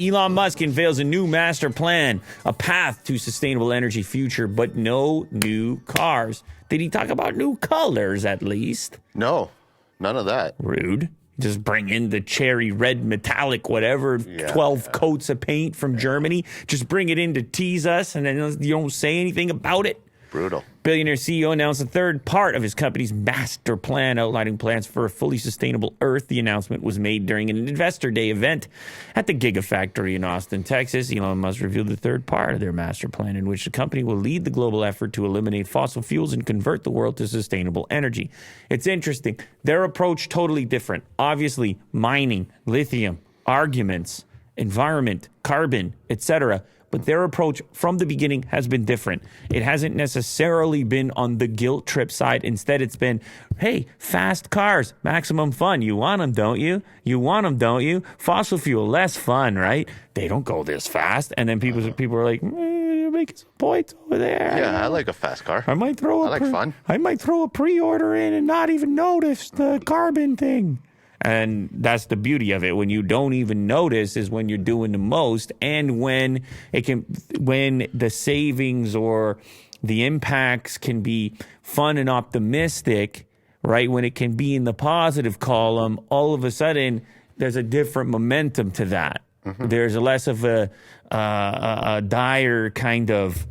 Elon Musk unveils a new master plan, a path to sustainable energy future, but no new cars. Did he talk about new colors at least? No, none of that. Rude. Just bring in the cherry red metallic, whatever, 12 coats of paint from Germany. Just bring it in to tease us, and then you don't say anything about it. Brutal. Billionaire CEO announced the third part of his company's master plan, outlining plans for a fully sustainable Earth. The announcement was made during an Investor Day event at the Gigafactory in Austin, Texas. Elon Musk revealed the third part of their master plan, in which the company will lead the global effort to eliminate fossil fuels and convert the world to sustainable energy. It's interesting. Their approach totally different. Obviously, mining, lithium, arguments, environment, carbon, etc., but their approach from the beginning has been different. It hasn't necessarily been on the guilt trip side. Instead, it's been, hey, fast cars, maximum fun. You want them, don't you? You want them, don't you? Fossil fuel, less fun, right? They don't go this fast. And then people are like, you're making some points over there. Yeah, I like a fast car. I might throw fun. I might throw a pre-order in and not even notice the carbon thing. And that's the beauty of it. When you don't even notice is when you're doing the most, and when the savings or the impacts can be fun and optimistic, right? When it can be in the positive column, all of a sudden there's a different momentum to that. Mm-hmm. There's less of a dire kind of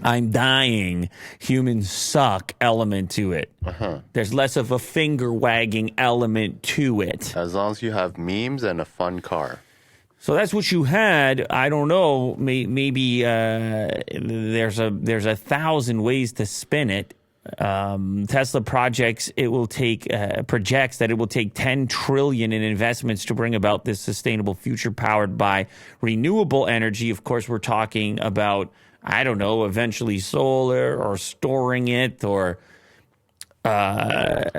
I'm dying, humans suck element to it. Uh-huh. There's less of a finger wagging element to it. As long as you have memes and a fun car. So that's what you had. I don't know. Maybe there's a 1,000 ways to spin it. Tesla projects that it will take 10 trillion in investments to bring about this sustainable future powered by renewable energy. Of course, we're talking about, I don't know, eventually solar or storing it or, however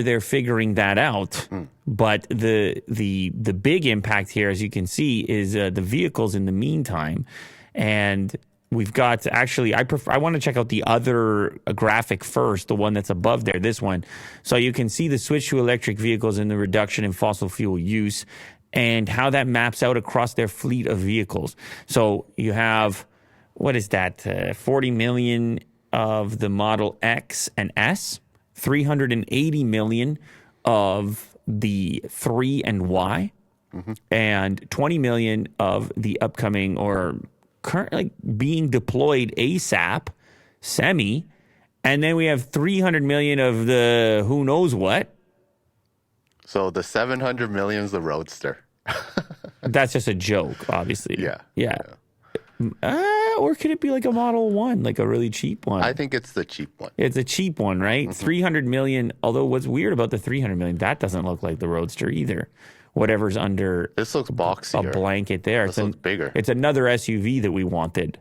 they're figuring that out. But the big impact here, as you can see, is the vehicles in the meantime. And we've got actually, I want to check out the other graphic first, the one that's above there, this one. So you can see the switch to electric vehicles and the reduction in fossil fuel use, and how that maps out across their fleet of vehicles. So you have, what is that, 40 million of the Model X and S, 380 million of the 3 and Y, and 20 million of the upcoming or currently being deployed ASAP Semi, and then we have 300 million of the who knows what. So the 700 million is the Roadster. That's just a joke, obviously. Yeah. Or could it be like a Model 1, like a really cheap one? I think it's the cheap one. It's a cheap one, right? Mm-hmm. 300 million. Although what's weird about the 300 million, that doesn't look like the Roadster either. Whatever's under this looks boxier. A blanket there. This looks bigger. It's another SUV that we wanted,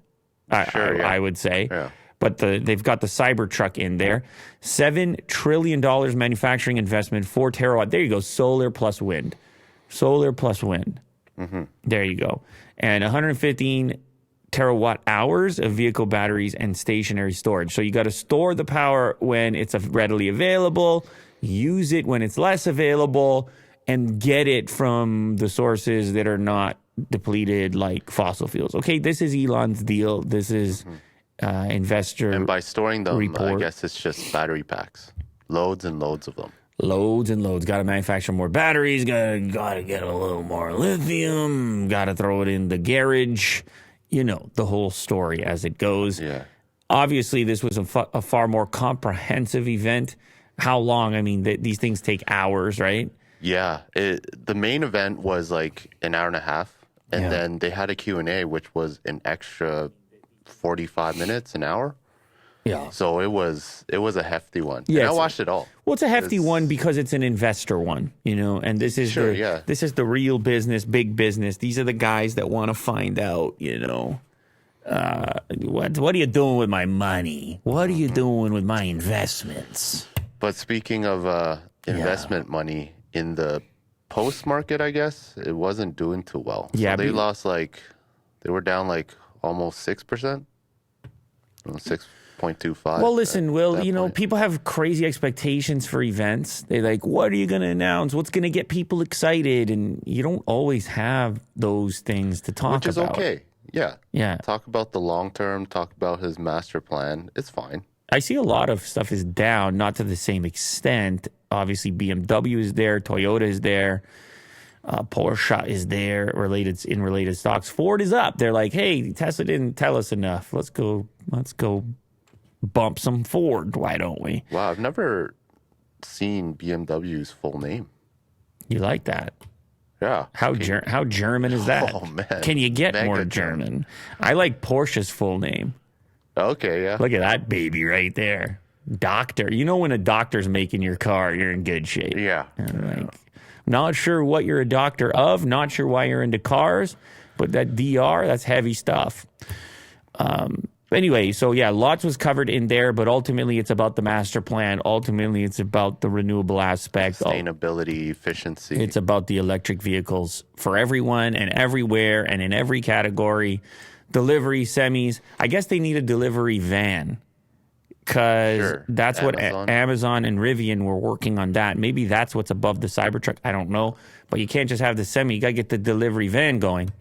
I would say. Yeah. But they've got the Cybertruck in there. $7 trillion manufacturing investment, 4 terawatt. There you go. Solar plus wind. Solar plus wind. Mm-hmm. There you go. And 115 terawatt hours of vehicle batteries and stationary storage. So you got to store the power when it's readily available, use it when it's less available, and get it from the sources that are not depleted like fossil fuels. Okay, this is Elon's deal. This is investor And by storing them, report. I guess it's just battery packs. Loads and loads of them. Loads and loads. Got to manufacture more batteries. Got to get a little more lithium. Got to throw it in the garage. You know, the whole story as it goes. Yeah. Obviously, this was a far more comprehensive event. How long? I mean, these things take hours, right? Yeah. The main event was like an hour and a half. And then they had a Q&A, which was an extra 45 minutes, an hour. Yeah. So it was a hefty one. Yeah, and I watched it all. Well, it's a hefty one because it's an investor one, and this is this is the real business, big business. These are the guys that want to find out, what are you doing with my money? What are you doing with my investments? But speaking of investment money in the post market, I guess it wasn't doing too well. Yeah, so they were down like almost 6%. 6 0.25. Well, listen, Will, that point. people have crazy expectations for events. They like, what are you going to announce? What's going to get people excited? And you don't always have those things to talk about. Which is okay. Yeah. Yeah. Talk about the long term, talk about his master plan. It's fine. I see a lot of stuff is down, not to the same extent. Obviously, BMW is there, Toyota is there, Porsche is there, related stocks. Ford is up. They're like, hey, Tesla didn't tell us enough. Let's go bump some Ford. Why don't we? Wow, I've never seen BMW's full name. You like that? Yeah. How German is that? Oh, man. Can you get Mega more German? I like Porsche's full name. Okay, yeah. Look at that baby right there. Doctor. When a doctor's making your car, you're in good shape. Yeah. Not sure what you're a doctor of, not sure why you're into cars, but that DR, that's heavy stuff. Anyway, so yeah, lots was covered in there, but ultimately it's about the master plan. Ultimately, it's about the renewable aspect. Sustainability, efficiency. It's about the electric vehicles for everyone and everywhere and in every category. Delivery, semis. I guess they need a delivery van because that's what Amazon and Rivian were working on that. Maybe that's what's above the Cybertruck. I don't know. But you can't just have the semi. You got to get the delivery van going.